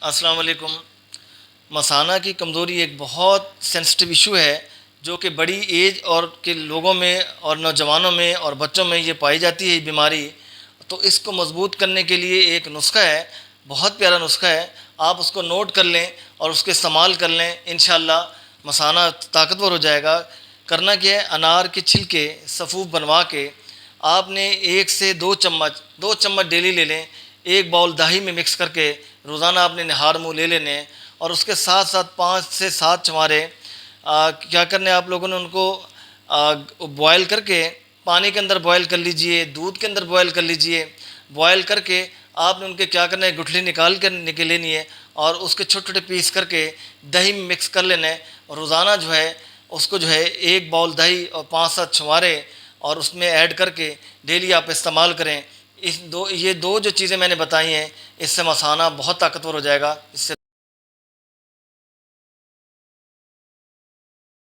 अस्सलाम वालेकुम। मसाना की कमज़ोरी एक बहुत सेंसिटिव इशू है जो कि बड़ी एज और के लोगों में और नौजवानों में और बच्चों में ये पाई जाती है ये बीमारी। तो इसको मज़बूत करने के लिए एक नुस्खा है, बहुत प्यारा नुस्खा है। आप उसको नोट कर लें और उसके इस्तेमाल कर लें, इंशाअल्लाह मसाना ताकतवर हो जाएगा। करना क्या है, अनार के छिलके सफ़ूफ बनवा के आपने 1 से 2 चम्मच डेली ले लें। एक बाउल दही में मिक्स करके रोज़ाना आपने निहार मुँह ले लेने हैं। और उसके साथ साथ 5 से 7 चमारे क्या करने हैं आप लोगों ने उनको बॉयल करके पानी के अंदर बॉयल कर लीजिए, दूध के अंदर बॉयल कर लीजिए। बॉयल करके आपने उनके क्या करना है, गुठली निकाल लेनी है और उसके छोटे छोटे पीस करके दही में मिक्स कर लेना है। और रोज़ाना जो है उसको जो है एक बाउल दही और 5-7 छुहारे और उसमें ऐड करके डेली आप इस्तेमाल करें। ये दो जो चीज़ें मैंने बताई हैं, इससे मसाना बहुत ताकतवर हो जाएगा। इससे